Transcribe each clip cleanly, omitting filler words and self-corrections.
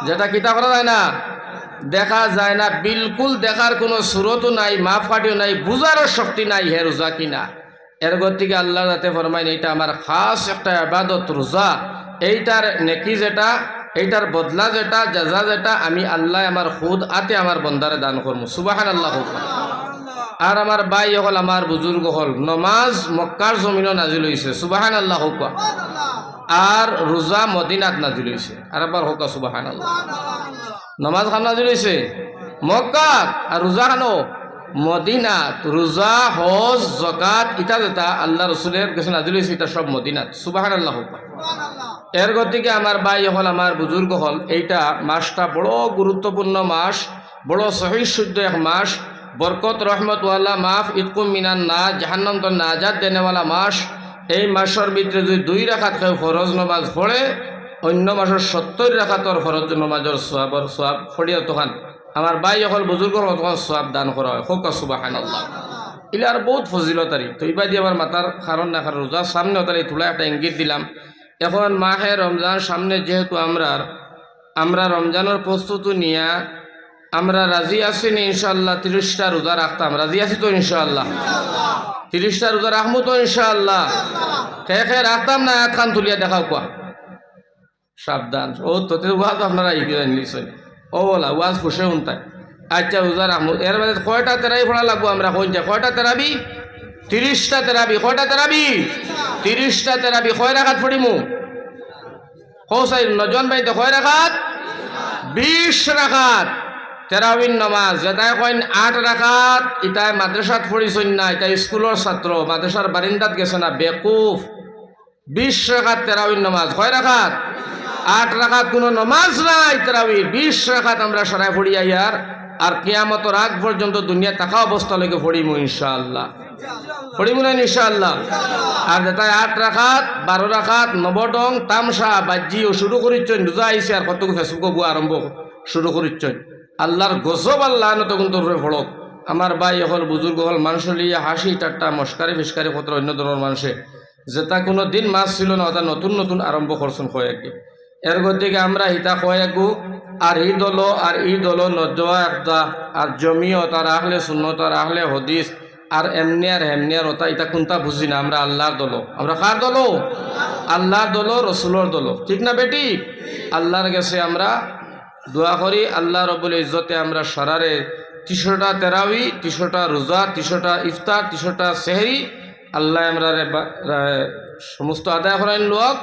যেটা কিতা করা যায় না, দেখা যায় না, বিলকুল দেখার কোনো সুরতও নাই, মাপকাঠিও নাই, বুঝারও শক্তি নাই হে রোজা কিনা। এর গতিকে আল্লাহ যাতে ফরমাইন এইটা আমার খাস একটা ইবাদত রোজা, এইটার নেকি যেটা, এইটার বদলা যেটা, জাযা যেটা আমি আল্লাহ আমার খুদ আতে আমার বন্দারে দান করবো। সুবহানাল্লাহ। আর আমার ভাই হল, আমার বুজুর্গ হল, নমাজ মক্কার জমিনও নাজিল হইছে। সুবহানাল্লাহ। আর রোজা মদিনাত নাজিল হইছে। আর আবার হোক সুবহানাল্লাহ। নমাজ খান নাজিল হইছে মক্কাত, আর রোজা খানো মদিনাত। রোজা, হজ, যাকাত ইটা যেটা আল্লাহ রসুলের কাছে নাজিল হইছে, এটা সব মদিনাত। সুবহানাল্লাহ। এর গতিকে আমার ভাই হল, আমার বুজুর্গ হল, এইটা মাসটা বড় গুরুত্বপূর্ণ মাস, বড় সহিহ শুদ্ধ এক মাস, বরকত রহমতওয়ালা মাফ ইতকুম মিনান না, জাহান্নাম তো নাজাত দেনেওয়ালা মাস। এই মাসের ভিতরে যদি 2 রাকাত কেউ ফরজ নমাজ পড়ে, অন্য মাসের 70 রাকাতর ফরজ নমাজের সোয়াব ফড়িয়া তখন আমার ভাই হল বুজুর্গ তখন সোয়াব দান করা হয়। হোক সুবহানাল্লাহ। ইলে আর বহুত ফজিলতারি। তো ইবা দিয়ে আমার মাথার কারণ না কারণ রোজার সামনে তার এই তুলা একটা ইঙ্গিত দিলাম। এখন মাহে রমজান সামনে, যেহেতু আমরা রমজানের প্রস্তুতি নিয়ে আমরা রাজি আছি নি ইনশাআল্লাহ 30টা রোজা রাখতাম? রাজি আছি তো ইনশাআল্লাহ? 30টা রোজা রাখবো তো ইনশাআল্লাহ? খেয়ে রাখতাম না? এক খান তুলিয়া দেখাও কোয়া। সাবধান। ও তোতে ওয়াজ আপনারা নিশ্চয় ও বলা ওয়াজ খুশে শুনতায়। আচ্ছা রোজা রাখবো। এর মধ্যে কয়টা তেরাবি পড়া লাগবো? আমরা কইতে কয়টা তেরাবি? 30টা তেরাবি। কয়টা তেরাবি? 30টা তেরাবি। কয় রাকাত পড়িমু? কৌসাই নজন ভাই তো কয় রাকাত? 20 রাকাত তেরাবির নমাজ। যেটাই কইন 8 রাকাত, ইটাই মাদ্রাসাত পড়িছই না, এটা স্কুলের ছাত্র, মাদ্রাসার বারিন্দাত গেছে না, বেকুফ। 20 রাকাত তেরাবির নমাজ। কয় রাকাত? 8 রাকাত কোনো নমাজ নাই তেরাবির। 20 রাকাত আমরা সরাই পড়ি আইয়ার, আর কিয়ামতের আগ পর্যন্ত দুনিয়া থাকা অবস্থা লেগে পড়িমু ইনশাআল্লাহ। পড়িমু না ইনশাআল্লাহ? আর যেটাই 8 রাকাত 12 রাকাত নবডং তামসা বাজ্যিও শুরু করিচ্ছেন। রোজা আইসে আর কত ফেসবুক বুয়া আরম্ভ শুরু করিচ্ছেন। আল্লাহর গজব আল্লাহ তখন ফড়ক। আমার ভাই হল, বুজুর্গ হল, মানুষ লিয়া হাসি ঠাট্টা মস্কারি ফিস্কারি কত অন্য ধরনের মানুষে যেটা কোনো দিন মাছ ছিল না, ওটা নতুন নতুন আরম্ভ করছেন কয়েকে। এর গতিকে আমরা হিতা কয়েকু আর ই দল নজোয়া একটা আর জমিয়ত আর আহলে সুন্নত আর আহলে হদিস আর এমনি আর হেমনি আর ওটা এটা কোনটা বুঝি না। আমরা আল্লাহর দল। আমরা কার দল? আল্লাহর দল, রসুলোর দল। ঠিক না বেটি? আল্লাহর কাছে আমরা দোয়া করি, আল্লাহ রব্বুল ইজ্জতে আমরা সারারে 30টা তেরাবি, 30টা রোজা, 30টা ইফতার, 30টা সেহরি আল্লাহ আমরা সমস্ত আদায় করেন লোক।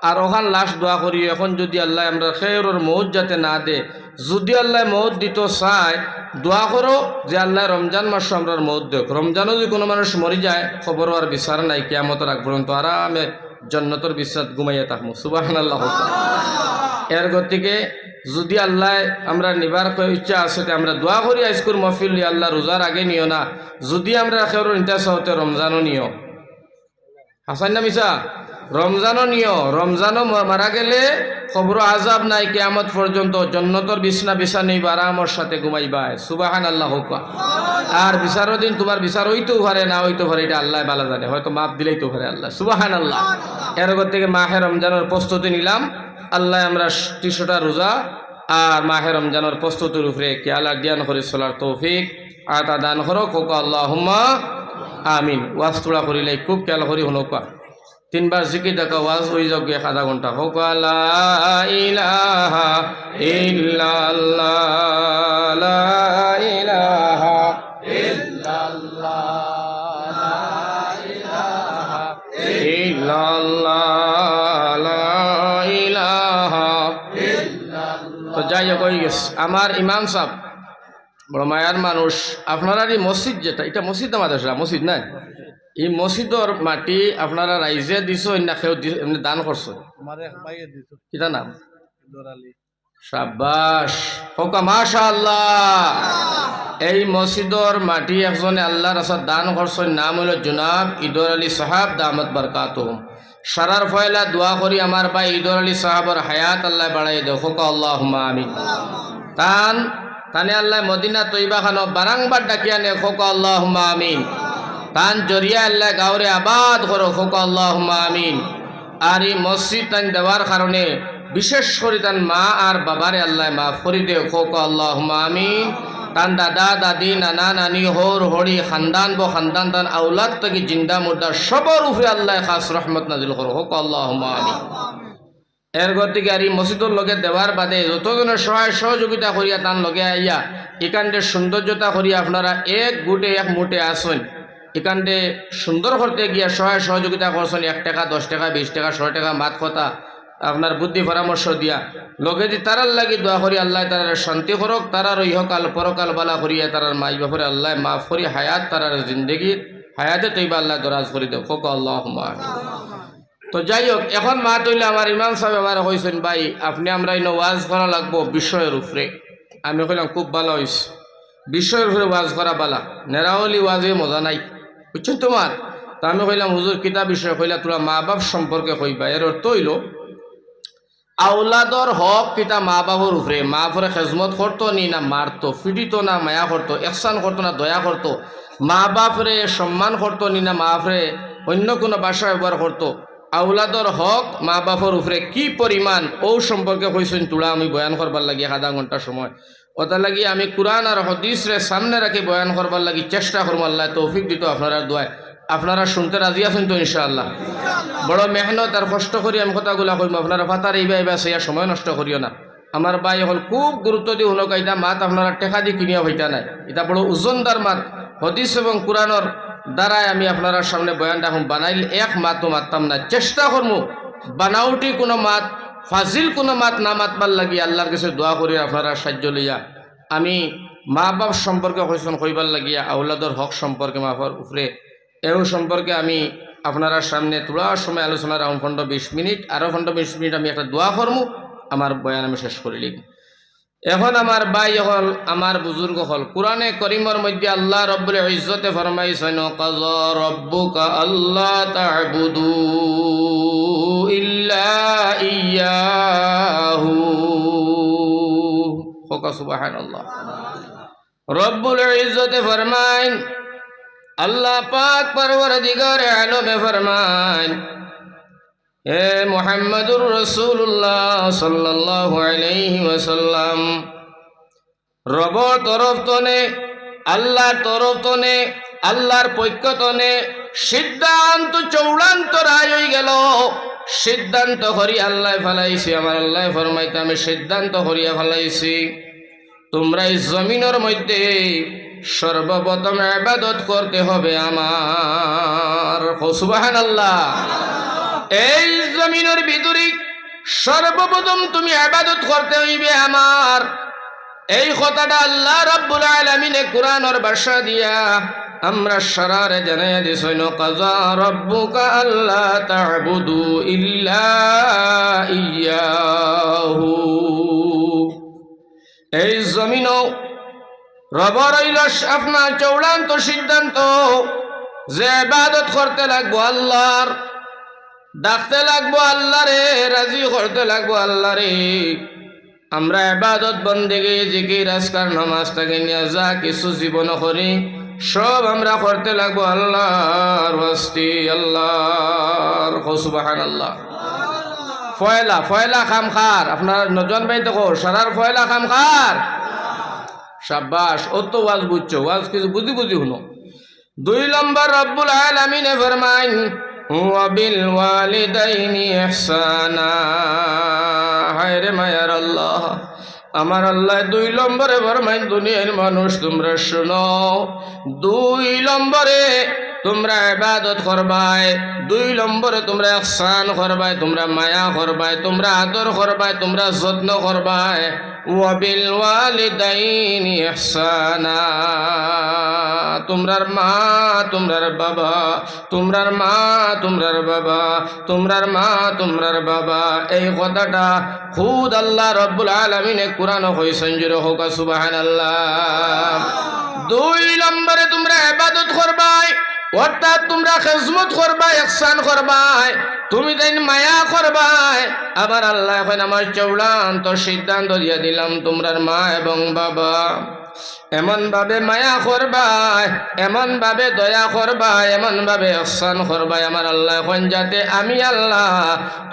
আর ওখান লাস্ট দোয়া করি, এখন যদি আল্লাহ আমরা খেয়রের মৌত যাতে না দে, যদি আল্লাহ মৌত দিত চায়, দোয়া করো যে আল্লাহ রমজান মাস আমরা মৌত দেখ। রমজানও যদি কোনো মানুষ মরি যায়, খবর আর বিচার নাই, কিয়ামতের আগ পর্যন্ত আরামে জান্নাতের বিশ্বাস ঘুমাইয়া থাকবো। সুবহানাল্লাহ। এর গতিকে যদি আল্লাহ আমরা নিবার ইচ্ছা আছে, আমরা দোয়া করি আজকুর মহফিল আল্লাহ রোজার আগে নিও না, যদি আমরা খেয়রের ইন্টারেস্ট হতে রমজানও নিও। হাসান না মিশা? রমজানও নিও। রমজানও মারা গেলে খবর আজাব নাই, কিয়ামত পর্যন্ত জান্নাতের বিছনা বিছা নেই, আরামের সাথে ঘুমাইবাই। সুবহানাল্লাহ হোক। আর বিচারও দিন তোমার বিচার হইতেও পারে, না হইতে পারে, এটা আল্লাহ ভালো জানে, হয়তো মাপ দিলেই তো পারে আল্লাহ। সুবহানাল্লাহ। এর থেকে মাহে রমজানের প্রস্তুতি নিলাম। আল্লাহ আমরা 30টা রোজা আর মাহে রমজানের প্রস্তুতির উপরে খেয়াল আর জ্ঞান করে চলার তৌফিক আতা দান করো। কোক আল্লাহুম্মা আমিন। ওয়াজ তোলা করিলে খুব খেয়াল করি হনকা 3 বার জিকির দেখা ওয়াজ হয়ে যাক 1/2 ঘন্টা। হোক লা ইলাহা ইল্লাল্লাহ, লা ইলাহা ইল্লাল্লাহ, লা ইলাহা ইল্লাল্লাহ, লা ইলাহা ইল্লাল্লাহ। তো যাই হোক, আমার ইমাম সাহেব বড় মায়ার মানুষ। আপনারার এই মসজিদ যেটা, এটা মসজিদ না মাদ্রাসা? মসজিদ নাই? এই মসজিদর মাটি আপনারা রাইজে দিছ না কেউ এমনি দান করছো? কিটা নাম? শাবাশ, হোকা মাশাআল্লাহ। এই মসজিদর মাটি একজনে আল্লাহর রাস্তায় দান করছেন, নাম হইল জনাব ইদর আলী সাহাব দামত বরকাতুহুম। সারার ফয়লা দোয়া করি আমার ভাই ইদর আলী সাহাবর হায়াত আল্লাহ বাড়াই দেও। হোকা আল্লাহুম্মা আমিন। তানে আল্লাহ মদিনা তৈবা খানো বারাংবার ডাকিয়া নে। হোকা আল্লাহুম্মা আমিন। তান জরিয়া আল্লাহ গাঁওরে আবাদ করো। হোক আল্লাহুম্মা আমিন। আর এই মসজিদ তান দেওয়ার কারণে বিশেষ করে তান মা আর বাবারে আল্লাহ মাফ করি দে খোক আল্লাহুম্মা আমিন তান দাদা দাদি নানা নানি হর হরি খানদান বো খানদান তান আউলাদ থেকে জিন্দা মুর্দা সবর উপরে আল্লাহ খাস রহমত নাজিল করো হোক আল্লাহুম্মা আমিন। এর গতিকে আর এই মসজিদের লগে দেওয়ার বাদে যতজনের সহায় সহযোগিতা করিয়া তান লগে আইয়া এখানটে সৌন্দর্যতা করিয়া আপনারা এক গুটে এক মুঠে আসুন এখানটে সুন্দর করতে গিয়া সহায় সহযোগিতা করছেন 1 টাকা 10 টাকা 20 টাকা 100 টাকা মাত কথা আপনার বুদ্ধি পরামর্শ দিয়া লগে দি তারার লাগি দোয়া করি আল্লাহ তারার শান্তি করক তারার ইহকাল পরকাল বালা করিয়া তারার মাই বাপরে আল্লাহ মাফ করি হায়াত তারার জিন্দগি হায়াতে তৈবা আল্লাহ দরাজ করি দেব হোক আল্লাহুম্মা আমিন। তো যাই হোক এখন মা তৈলে আমার ইমাম সাহেব আমার কইছেন ভাই আপনি আমরা ইনো ওয়াজ করা লাগবো বিষয়ের উপরে। আমি কইলাম খুব ভালো হয়েছে বিষয়ের উপরে ওয়াজ করা বালা নেরাওলি ওয়াজে মজা নাই বুঝছেন তোমার। তা আমি কইলাম হুজুর কিতা বিষয় কইলা তোরা মা বাপ সম্পর্কে কইবা এর অর্থ হইল আউলাদর হক কিতা মা বাবার উপরে মা পরে খেজমত করতো নি না মারতো ফিডিত না মায়া করতো একসান করতো না দয়া করতো মা বাপরে সম্মান করতো নি না মা বাপরে অন্য কোনো ভাষা ব্যবহার করতো আউলাদর হক মা বাপর উপরে কি পরিমাণ ও সম্পর্কে কইছেন তোরা আমি বয়ান করবার লাগি আধা ঘন্টা সময় ওটা লাগি আমি কুরআন আর হাদিসরে সামনে রাখি বয়ান করবার লাগি চেষ্টা করবো আল্লাহ তৌফিক দিত আপনারা দোয়ায় আপনারা শুনতে রাজি আছেন তো ইনশাআল্লাহ। বড় মেহনত আর কষ্ট করি আমি কথাগুলা কইম আপনারা ফাতার এইবা সেইয়া সময় নষ্ট করিও না। আমার ভাই এখন খুব গুরুত্ব দিয়ে শুনক এটা মাত আপনারা টেকা দিয়ে কিনিয়া হইতা নাই এটা বড় ওজনদার মাত হাদিস এবং কুরআনের দ্বারাই আমি আপনারা সামনে বয়ানটা এখন বানাইলে এক মাতও মারতাম না চেষ্টা করবো বানাউটি কোনো মাত ফাজিল কোনো মাত না মাতবার লাগি আল্লাহর কাছে দোয়া করি আপনারা সাহায্য লইয়া আমি মা বাপ সম্পর্কে কইসন কইবার লাগিয়া আউলাদর হক সম্পর্কে মা বাবার উপরে এও সম্পর্কে আমি আপনারা সামনে তোলা সময় আলোচনা রাউন্ড 15-20 মিনিট আরও 15-20 মিনিট আমি একটা দোয়া করবো আমার বয়ান আমি শেষ করে লিখ। এখন আমার ভাই হল আমার বুজুর্গ হল কুরআনে করিমর মধ্যে আল্লাহ রব্বুল ইজ্জতে ফরমাইছেন কাযা রাব্বুকা আল্লা তা'বুদু ইল্লা ইয়্যাহু ওয়া সুবহানাল্লাহ। রব্বুল ইজ্জতে ফরমাইন আল্লাহ পাক পরওয়ারদিগার আলমে ফরমাইন হে মুহাম্মদুর রাসূলুল্লাহ সাল্লাল্লাহু আলাইহি ওয়াসাল্লাম রবের তরফ তনে আল্লাহর তরফ তনে আল্লাহর পক্ষ তনে সিদ্ধান্ত চূড়ান্ত রায় হয়ে গেল সিদ্ধান্ত করি আল্লাহ ফেলাইছি আমার আল্লাহ ফরমাইতে আমি সিদ্ধান্ত করিয়া ফেলাইছি তোমরা এই জমিনের মধ্যে সর্বপ্রথম ইবাদত করতে হবে আমার সুবহানাল্লাহ। এই জমিনের ভিতরে সর্বপ্রথম তুমি ইবাদত করতে হইবে আমার এই কথাটা আল্লাহ রাব্বুল আলামিনে কুরআনের ভাষা দিয়া আমরা সারারে জানাইয়া দিছেন কাযা রাব্বুকা আল্লা তা'বুদু ইল্লা ইয়্যাহু। এই জমিনও রবের হইল আপনার চূড়ান্ত সিদ্ধান্ত যে ইবাদত করতে লাগবো আল্লাহর ডাকতে লাগবো আল্লাহরে রাজি করতে লাগবো আল্লাহরে আমরা ইবাদত বন্দেগি জিকির আজকার নামাজ থেকে নিয়ে যা কিছু জীবন করি সব আমরা করতে লাগবো আল্লাহর ওয়াস্তে আল্লাহর সুবহানাল্লাহ। ফয়লা ফয়লা খামখার আপনার নজন ভাই দেখো সারার ফয়লা খামখার শাবাশ ও তো ওয়াজ বুঝছো ওয়াজ কিছু বুঝি বুঝি শুনো। 2 নম্বর রব্বুল আলামিনে ফরমাইন ওয়া বিল ওয়ালিদাইনি ইহসানা। হায় রে মায়ার আল্লাহ আমার আল্লাহ 2 নম্বরে ফরমাইন দুনিয়ার মানুষ তোমরা শুনো 2 নম্বরে তোমরা ইবাদত করবাই 2 নম্বরে তোমরা ইহসান করবাই তোমরা মায়া করবাই তোমরা আদর করবাই তোমরা যত্ন করবাই ওয়া বিল ওয়ালিদাইনি ইহসানা। তোমরার মা তোমরার বাবা তোমরার মা তোমরার বাবা তোমরার মা তোমরার বাবা এই কথাটা খুদ আল্লাহ রাব্বুল আলামিনে কুরআনে কইছেন জোরে হোক সুবহানাল্লাহ। 2 নম্বরে তোমরা ইবাদত করবাই অর্থাৎ তোমরা খিদমত করবাই ইহসান করবাই তুমি তাই মায়া করবাই। আবার আল্লাহ এখন আমার চূড়ান্ত সিদ্ধান্ত দিয়ে দিলাম তোমরার মা এবং বাবা এমন ভাবে মায়া করবা, এমন ভাবে দয়া করবা, এমন ভাবে ihsan করবা আমার আল্লাহ এখন যাতে আমি আল্লাহ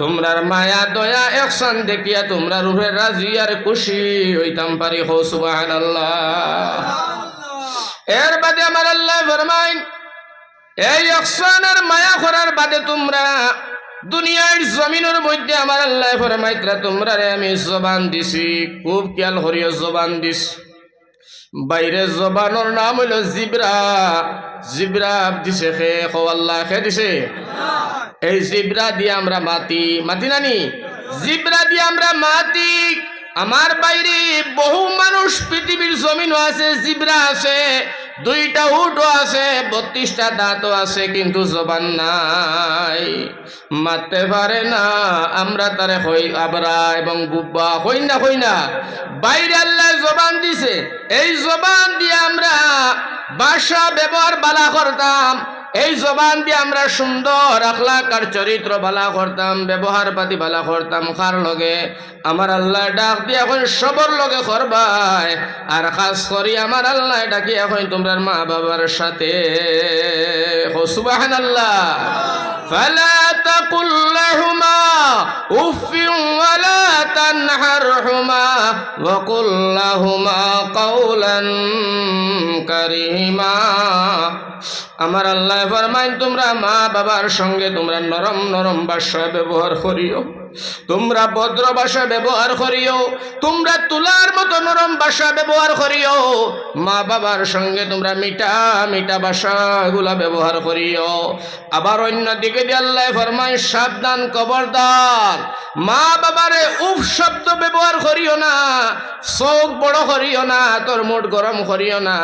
তোমরার মায়া দয়া ihsan দেখিয়া তোমরা রূপে রাজি আর খুশি হইতাম পারি। হো সুবহানাল্লাহ। এর বাদে আমার আল্লাহ ফরমাইন এই ihsan আর মায়া করার বাদে তোমরা দুনিয়ার জমিনের মধ্যে আমার আল্লাহ ফরমাইতরা তোমরা রে আমি জবান দিছি, খুব খেয়াল করিও জবান দিস। বাইরে জবানোর নাম হইল জিব্রা। জিব্রা দিছে খে, খো আল্লাহ খে দিছে। এই জিব্রা দিয়ে আমরা মাতি, মাতি নানি জিব্রা দিয়ে আমরা মাতি। আমার বাইরে বহু মানুষ পৃথিবীর জমিনও আছে, জিব্রা আছে, দুইটা উটও আছে, 32টা দাঁতও আছে, কিন্তু জবান নাই, মারতে পারে না। আমরা তারে হই আবরা এবং বুব্বা হই না, হই না। বাইরে আল্লাহ জবান দিছে, এই জবান দিয়ে আমরা ভাষা ব্যবহার বালা করতাম, এই জবান দিয়ে আমরা সুন্দর আখলাক আর চরিত্র বালা করতাম, ব্যবহার পাতি বালা করতাম। কার লগে? আমার আল্লাহ ডাক দিয়ে এখন সবর লগে করবাই, আর খাস করি আমার আল্লাহ ডাকি এখন তোমরা মা বাবার সাথে। সুবহানাল্লাহ। ফালা তাকুল লাহুমা উফিন ওয়ালা তানহারহুমা ওয়া কুল লাহুমা কাওলান কারীমা। আমার আল্লাহ ফরমাইন তোমরা মা বাবার সঙ্গে তোমরা নরম নরম ভাষা ব্যবহার করিও, তোমরা ভদ্র ভাষা ব্যবহার করিও, তোমরা তুলার মতো নরম ভাষা ব্যবহার করিও। মা বাবার সঙ্গে তোমরা মিঠা মিঠা ভাষাগুলা ব্যবহার করিও। আবার অন্যদিকে দিয়ে আল্লাহ ফরমায় সাবধান, খবরদার, মা বাবারে উফ শব্দ ব্যবহার করিও না, চোখ বড় করিও না, তোর মুড গরম করিও না।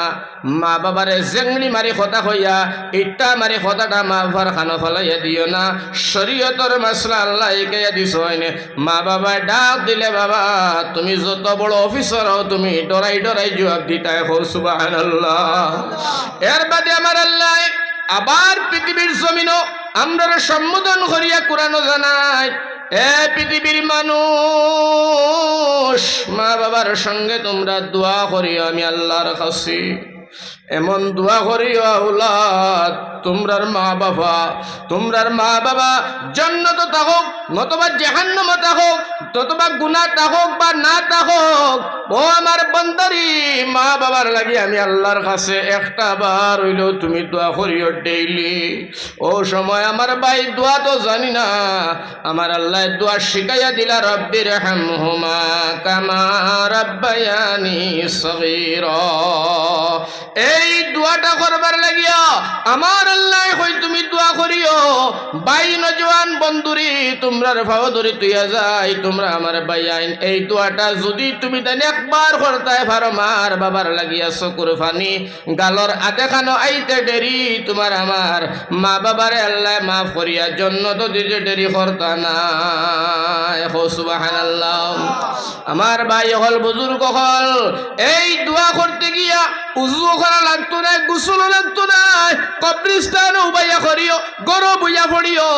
মা বাবারে জেংড়ি মারি কথা কইয়া ইটা মারি কথাটা মা বাবার খানো ফলাইয়া দিও না। শরীয়তর মাসলা আল্লাহ একাইয়া দিছ। মা বাবা ডাক দিলে বাবা তুমি যত বড় অফিসার হও তুমি ডরাই ডরাই জবাব দিতে হো। সুবহানাল্লাহ। এর বাদে আমার আল্লাহ আবার পৃথিবীর জমিনও আমরা সম্বোধন করিয়া কোরআন জানাই, এ পৃথিবীর মানুষ মা বাবার সঙ্গে তোমরা দোয়া করিও আমি আল্লাহর কাছে। এমন দোয়া করিও আওলাদ তোমরার মা বাবা জান্নাত থাকুক নতবা জাহান্নাম থাকুক, ততবা গুনাহ থাকুক বা না থাকুক, ও আমার বান্দারি মা বাবার লাগি আমি আল্লাহর কাছে একটা বার হইলেও তুমি দোয়া করিও ডেইলি। ও সময় আমার ভাই দোয়া তো জানি না, আমার আল্লাহ দোয়া শিখাইয়া দিলা, রব্বির হামহুমা কামা রাব্বায়ানি সগীরা। এই দোয়াটা করবার লাগিয়া আমার আল্লাহ কই তুমি দোয়া করিও। ভাই নজওয়ান বন্ধুরি তোমরার ভাও ধরি তুইয়া যাই, তোমরা আমার ভাই আইন এই দোয়াটা যদি তুমি দেন একবার করতাই পারো, মার বাবার লাগিয়া চকুর ফানি গালর আতে খানো আইতে দেরি, তোমার আমার মা বাবারে আল্লাহ মাফ করিয়া জন্য তো দিতে দেরি করতা না। সুবহানাল্লাহ। আমার ভাই হল বুজুর্গ হল এই দোয়া করতে গিয়া উজু করা লাগতো না, গোসলও লাগতো না, কবরিস্তান উবাইয়া করিও, গরো বইয়া পড়িও।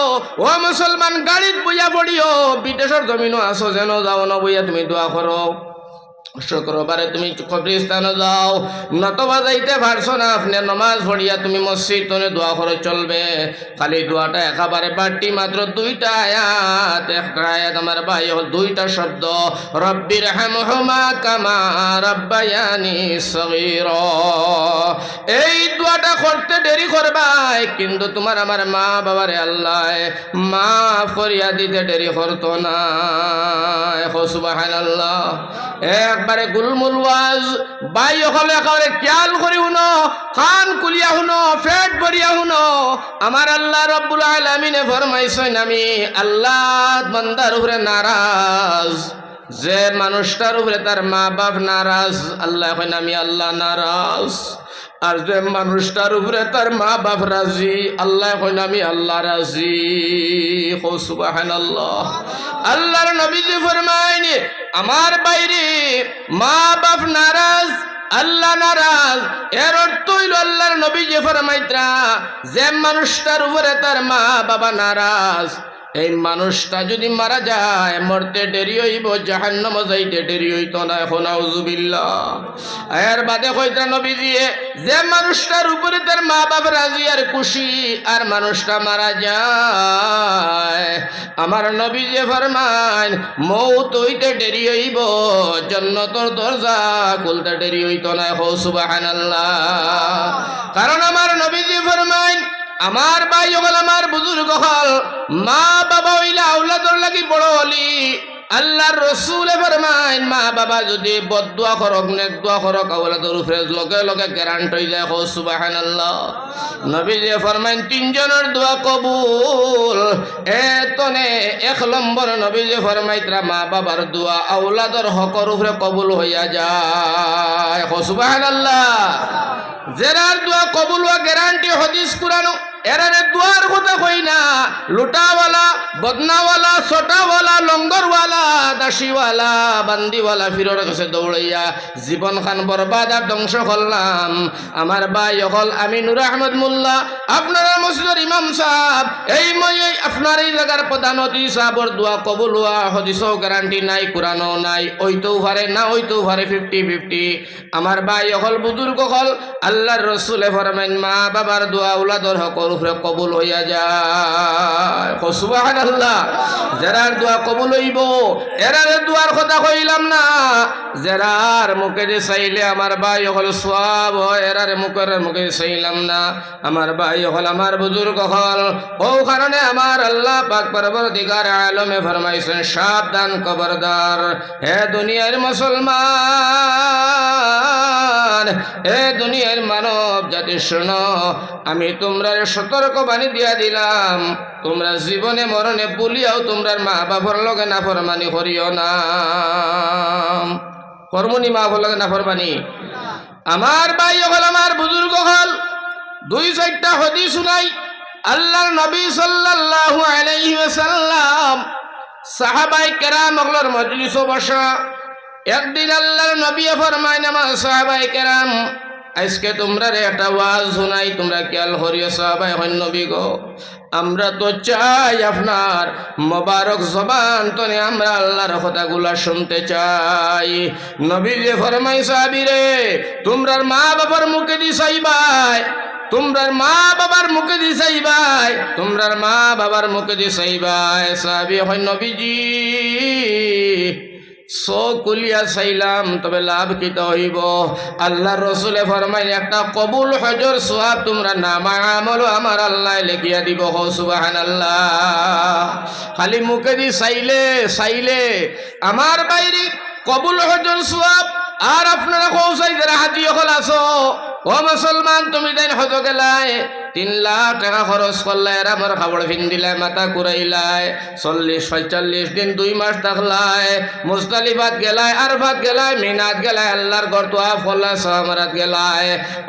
ও মুসলমান গাড়িত বইয়া পড়িও, বিদেশের জমিনও আসো যেন যাও না বইয়া তুমি দোয়া করো। শুক্রবারে তুমি কবরিস্তানে যাও, নতবা যাইতে পারছো না আপনি নমাজ পড়িয়া তুমি মসজিদ দোয়া করে চলবে। খালি দোয়াটা একেবারে বাড়তি মাত্র 2টা আয়াত। একটা আয়াত আমার ভাই হল 2টা শব্দ, রব্বির হামহুমা কামা রাব্বায়ানি সগীরা। এই দোয়াটা করতে দেরি করবাই, কিন্তু তোমার আমার মা বাবারে আল্লাহ মাফ করিয়া দিতে দেরি করতো না। সুবহানাল্লাহ। একবারে গুলমুল ওয়াজ ভাই হলে একেবারে খেয়াল করি শুনো, কান কুলিয়া শুনো, পেট ভরিয়া শুনো। আমার আল্লাহ রব্বুল আলামিনে ফরমাইছেন আমি আল্লাহ বান্দার উপরে নারাজ, যে মানুষটার উপরে তার মা বাপ নারাজ আল্লাহ এখন আমি আল্লাহ নারাজ। আর যে মানুষটার উপরে তার মা বাপ রাজি আল্লাহ এখন আমি আল্লাহ রাজি। সুবহানাল্লাহ। আল্লাহর নবীজি ফরমায়নি আমার বাইরে মা বাপ নারাজ আল্লাহ নারাজ। এর অর্থ হইল আল্লাহর নবী যে ফরমাইত্রা যে মানুষটার উপরে তার মা বাবা নারাজ, এই মানুষটা যদি মারা যায় মরতে দেরি হইব, জাহান্নামে যাইতে দেরি হইতো না। এখন আউযুবিল্লাহ। এর বাদে কইতা নবীজিয়ে যে মানুষটার উপরে তার মা বাবা রাজি আর খুশি আর মানুষটা মারা যায়, আমার নবীজি ফরমান মৌত হইতে দেরি হইব, জান্নাতের দরজা খুলতে দেরি হইতো না। হো সুবহানাল্লাহ। কারণ আমার নবীজি ফরমান আমার ভাই হল, আমার বুজুর্গ হল, মা বাবা হইলে আওলাদর লাগি বড় হলি। আল্লাহর রসুল ফরমাইন মা বাবা যদি বদদুয়া করক নেক দোয়া করক আওলাদর উপরে লগে লগে গ্যারান্ট হয়ে যায়। হো সুবহানাল্লাহ। নবীজি ফরমাইন তিনজনের দোয়া কবুল। এতনে এক নম্বর নবীজি ফরমাইতরা মা বাবার দোয়া আওলাদর হকর উপরে কবুল হইয়া যায়। হো সুবহানাল্লাহ। জেরার দোয়া কবুল হওয়া গ্যারান্টি হাদিস কুরানো। এরারে দুয়ার কথা কই না, লুটাওয়ালা, বদনাওয়ালা, ছোটাওয়ালা, লঙ্গরওয়ালা, দাসীওয়ালা, বান্দিওয়ালা ফিরোর কাছে দৌড়াইয়া জীবন খান বরবাদ আর ধ্বংস করলাম। আমার ভাই হল আমি নূর আহমদ মোল্লা, আপনারা মসজিদের ইমাম সাহেব, এই মই আপনার এই জায়গার প্রধান অতিথি সাহেবর দোয়া কবুল হওয়া হদিসও গ্যারান্টি নাই, কোরআনও নাই। ওইতেও পারে না ওইতেও পারে, 50-50। আমার ভাই হল বুজুর্গ হল, আল্লাহর রসুলে ফরমাইন মা বাবার দোয়া উলাদর হকর উপরে কবুল হইয়া যায়। সুবহানাল্লাহ। যারার দোয়া কবুল হইব এরারে দোয়ার কথা কইলাম না, যারার মুখে যে চাইলে আমার ভাই হল সওয়াব হয়, এরারে মুখে চাইলাম না। আমার ভাই হল, আমার বুজুর্গ হল, ও কারণে আমার আল্লাহ পাক পরবর্তীকার আলমে ফরমাইছেন সাবধান খবরদার হে দুনিয়ার মুসলমান, হে দুনিয়ার মানব জাতি শোনো, আমি তোমরা সতর্ক বাণী দিয়া দিলাম, তোমরা জীবনে মরণে বলিয়াও তোমরা মা বাবার লগে নাফরমানি করিও না। কর্মনি মা বাবার লগে নাফরমানি। আমার ভাই হল, আমার বুজুর্গ হল, 2-4টা হাদিস শুনাই। আল্লাহর নবী সাল্লাল্লাহু আলাইহি ওয়াসাল্লাম সাহাবায়ে কেরাম হলর মজলিসে বসা। একদিন আল্লাহর নবী ফরমায় আমার সাহাবায়ে কেরাম, আজকে তোমরা একটা ওয়াজ শোনাই, তোমরা খেয়াল করিও। সাহাবায়ে কয় নবী গো, আমরা তো চাই আপনার মোবারক জবান তনে আমরা আল্লাহর কথাগুলা শুনতে চাই। নবী যে ফরমাই সাহাবীরে তোমরার মা বাবার মুখে দি চাইবাই, তোমরার মা বাবার মুখে দি চাইবাই, তোমরার মা বাবার মুখে দি চাইবাই। সাহাবী কয় নবীজি কুলিয়া চাইলাম, তবে লাভ কিতা হইব? আল্লাহ রসুলে ফরমাইন একটা কবুল হজর সোয়াব তোমরা নামা আমল আমার আল্লাহ লেখিয়া দিব। হো সুবহানাল্লাহ। খালি মুখে দি চাইলে আমার বাইরে কবুল হজর সোয়াব। আর আপনারা কৌশাই যারা হাজি হল আছো, ও মুসলমান তুমি দেন হজ গেলাই 3 লাখ টাকা খরচ করলাই, আমার খাবার ফিন্দিলাই, মাথা কুড়াইলাই, 40-45 দিন 2 মাস থাকলাই, মুজদালিফাত গেলাই, আরফাত গেলাই, মিনাত গেলাই, আল্লাহর ঘর তো ফল্লা সামারাত গেলাই।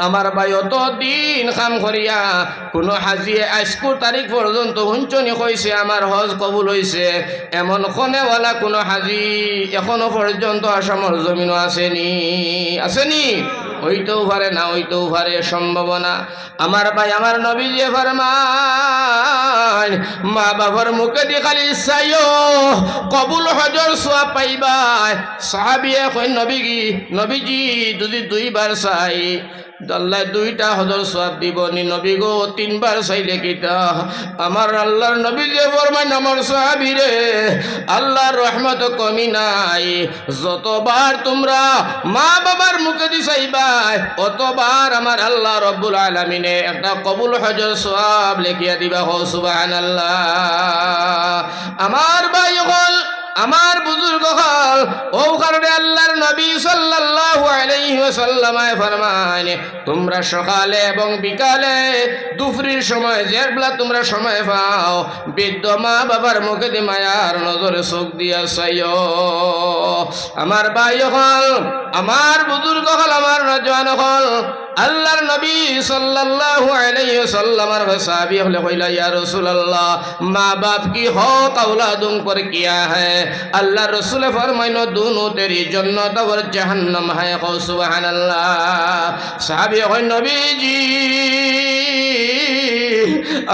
আমার ভাই অত দিন কাম করিয়া কোনো হাজিয়ে আজকুর তারিখ পর্যন্ত হুঞ্চনি কইছে আমার হজ কবুল হইছে, এমন কোনেওয়ালা কোনো হাজি এখনো পর্যন্ত আসামর জমিনও আসেনি? হইতেও পারে না হইতেও পারে, সম্ভাবনা। আমার ভাই আমার নবী যে ফরমান মা বাবার মুখে দিয়ে খালি চাইও কবুল হজর সোয়াব পাইবাই। সাহাবিয়ে কই নবীজি যদি 2 বার চাই আল্লাহ 2টা হজর সওয়াব দিবনি। নবী গো 3 বার চাইলে কিতা? আমার আল্লাহর নবী যে ফরমান আমার সাহাবীরে আল্লাহর রহমত কমি নাই, যতবার তোমরা মা বাবার মুখে দি চাইবাই অতবার আমার আল্লাহ রব্বুল আলামিনে একটা কবুল হজর সওয়াব লিখিয়া দিবা। হো সুবহানাল্লাহ। আমার ভাই হল, আমার বুজুর্গ হল, ও কারণে আল্লাহর নবী সাল্লাল্লাহু আলাইহি ওয়াসাল্লাম ফরমান তোমরা সকালে এবং বিকালে দুপুরের সময় যেবেলা তোমরা সময় পাও বৃদ্ধ মা বাবার মুখে দি মায়ার নজরে চোখ দিয়া চাইও। আমার ভাই হল, আমার বুজুর্গ হল, আমার নজওয়ান হল, আল্লাহর নবী সাল্লাল্লাহু আলাইহি ওয়াসাল্লামের সাহাবী হলে কইলা ইয়া রাসূলুল্লাহ মা বাপ কি হক औलादों पर किया है अल्लाह रसूल फरमाइनो दोनों तेरी जन्नत और जहन्नम है हो सुबहानाल्लाह साहबी हो नबीजी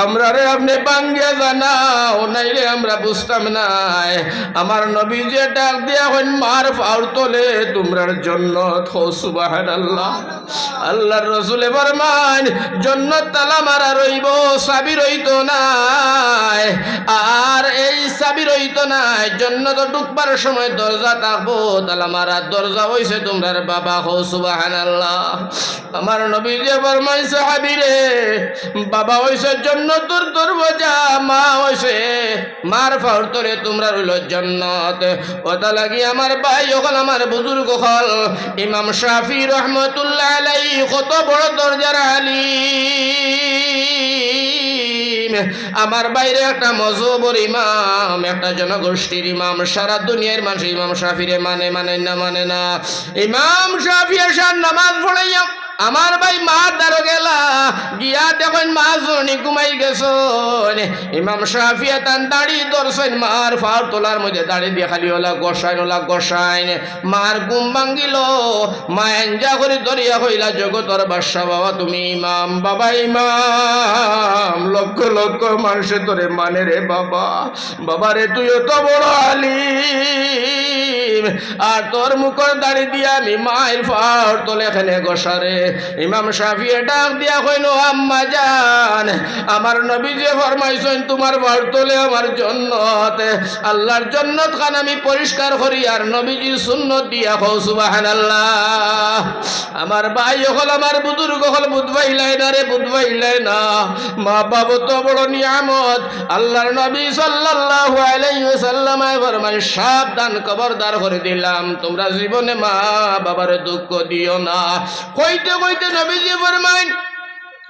আমরা রে আপনি বাঙ্গে জানাও নাইলে আমরা বুঝতাম না আমার নবী যে ডাক দিয়া হইন মার পাউর তোলে তোমরার জান্নাত হো সুবহানাল্লাহ আল্লাহর রাসূল ফরমান জান্নাত তালা মারা রইব চাবি রইতো নাই আর এই চাবি রইতো নাই জান্নাত ঢুকবার সময় দরজা থাকবো তালা মারা দরজা হইছে তোমরার বাবা হো সুবহানাল্লাহ আমার নবী যে ফরমান সাহাবী রে বাবা হইছে জান্নাতুর দরওয়াজা মা হইছে মার পাউর তোলে তোমরা রইল জান্নাত ওটা লাগি আমার ভাই হল আমার বুজুর্গ হল ইমাম শাফি রহমতুল্লাহ আলাইহি কত বড় দরজার আলিম আমার বাইরে একটা মজহবর ইমাম একটা জনগোষ্ঠীর ইমাম সারা দুনিয়ার মানুষ ইমাম শাফিরে মানে না ইমাম শাফি এসার নামাজ পড়াইয়া আমার ভাই মা দাঁড়ো গেলা গিয়া দেখেন মা জনি ঘুমাই গেছেন ইমাম শাফিয়া তান দাড়ি ধরছেন মার ফার তোলার মধ্যে দাড়ি দিয়ে খালি ওলা গোসাইন মার ঘুম ভাঙ্গিল মা এঞ্জা করে ধরিয়া হইলা জগতর বাদশা বাবা তুমি ইমাম বাবা ইমাম লক্ষ লক্ষ মানুষে তোরে মানে রে বাবা বাবা রে তুইও তো বড় আলিম আর তোর মুখর দাড়ি দিয়া আমি মায়ের ফার তোলে এখানে গোসারে ইমাম শাফি ডাক দিয়া কইল আম্মা জান আমার নবী যে ফরমাইছেন তোমার ফার তোলে আমার জান্নাত আল্লাহর জান্নাত খান আমি পরিষ্কার করি আর নবীজির সুন্নাত দিয়া কও সুবহানাল্লাহ আমার ভাই হল আমার বুজুর্গ হল বুঝবাইলাই না রে বুঝবাইলাই না মা বাবা তো বড় নিয়ামত আল্লাহর নবী সাল্লাল্লাহু আলাইহি ওয়াসাল্লাম ফরমান সাবধান খবরদার করে দিলাম তোমরা জীবনে মা বাবার দুঃখ দিও না কইতে কইতে নবীজি ফরমান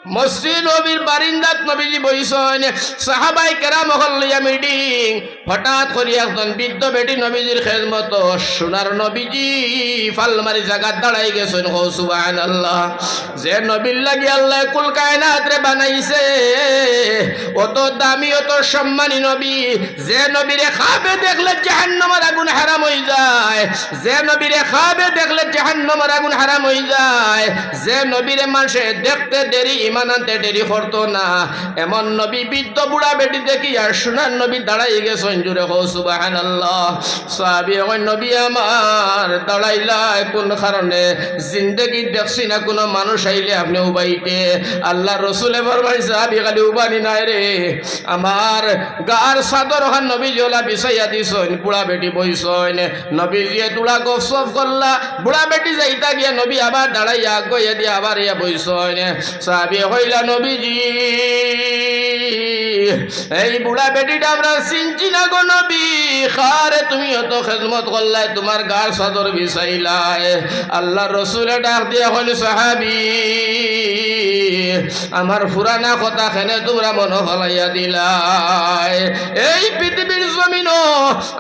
মসজিদ নবীর বারিন্দাত নবীজি বইছেন সাহাবায়ে কেরাম হল লইয়া মিটিং হঠাৎ করে একজন বৃদ্ধ বেটি নবীজির খেদমত সোনার নবীজি ফালমারি জায়গা দাঁড়াই গেছেন ও সুবহানাল্লাহ যে নবীর লাগি আল্লাহ কুল কায়নাত রে বানাইছে অত দামি অত সম্মানী নবী যে নবীরে খাবে দেখলে জাহান্নামের আগুন হারাম হয়ে যায় যে নবীরে খাবে দেখলে জাহান্নামের আগুন হারাম হয়ে যায় যে নবীরে মানুষে দেখতে দেরি ইমান আনতে দেরি করতো না এমন নবী বৃদ্ধ বুড়া বেটি দেখি আর সোনার নবী দাঁড়াই গেছেন জুড়ে হো সুবহানাল্লাহ সাহাবী ওই নবী আমার দাঁড়াইলা কোন কারণে জিন্দেগি দেখছি না কোনো মানুষ আইলে আপনি উবাইতে আল্লাহ রসুলে ফরমাই সাহাবী খালি উবানি নাই রে আমার গার চাদর খান নবী জলা বিছাইয়া দিছেন বুড়া বেটি বইছেন নবী যে তুলা গফসফ করলা বুড়া বেটি যাইতা গিয়া নবী আবার দাঁড়াইয়া গইয়া দিয়ে আবার ইয়া বইছেন সাহাবী হইলা নবীজি এই বুড়া বেটিটা আমরা চিনছি না গো নবী খারে তুমি অত খেদমত করলাই তোমার গার চাদর বিছাইলাই আল্লাহ রসুলে ডাক দিয়া হল সাহাবী আমার পুরানা কথা খেনে তোমরা মনে হলাইয়া দিলাই এই পৃথিবীর জমিন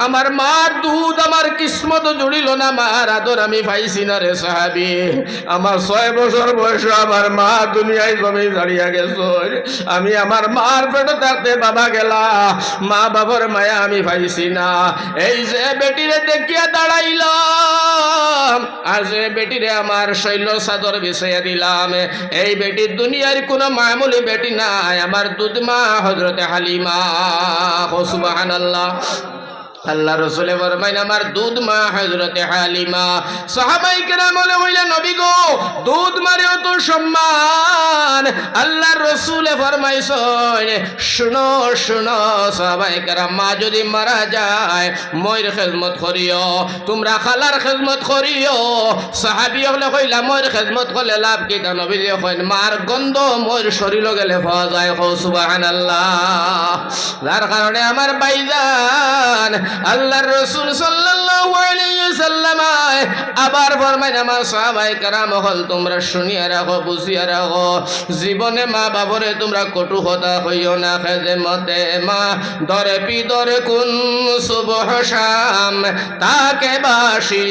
আমার মার দুধ আমার কিসমত জুড়িল না মার আদর আমি পাইছি না রে সাহাবী আমার 6 বছর বয়স আমার মা দুনিয়ায় জমি দাঁড়িয়ে গেছে আমি আমার মার পেটে থাকতে বাবা গেলা মা বাবার মায়া আমি পাইছি না এই যে বেটিরে দেখিয়া দাঁড়াইলাম আর যে বেটিরে আমার শৈল চাদর বিছাইয়া দিলাম এই বেটির দুনিয়ার কোনো মামুলি বেটি নাই আমার দুধ মা হযরতে হালিমা সুবহানাল্লাহ আল্লাহ রসুলে ফরমাইন আমার দুধ মা হযরতে হালিমা সাহাবাই কেরাম বলে হইলেন নবী গো দুধ মারেও তো সম্মান আল্লাহর রসুলে ফরমাইছেন শুনো শুনো সাহাবাই কেরাম মা যদি মারা যায় ময়ের খেদমত করিও তোমরা খালার খেদমত করিও সাহাবী হলে কইলা ময়ের খেদমত করলে লাভ কি তা নবী কইন মার গন্ধ ময়ের শরীর গেলে পাওয়া যায় সুবহানাল্লাহ যার কারণে আমার ভাইজান আল্লাহর রাসূল সাল্লাল্লাহু আলাইহি ওয়াসাল্লাম আবার ফরমায় আমার সাহাবায়ে কেরাম হল তোমরা শুনিয়া রাখো বুঝিয়া রাখো জীবনে মা বাবরে তোমরা কটু কথা হইও না খেদমতে মা দরে পিদরে কোন সুবহ শাম তাকে বাসি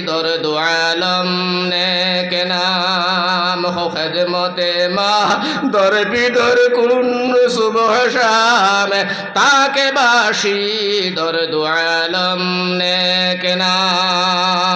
দর দু আলম নেক নাম হো খেদমতে মা দর বিদর কুন সুবহ শাম তাকে বাসি দর দু আলম নেক নাম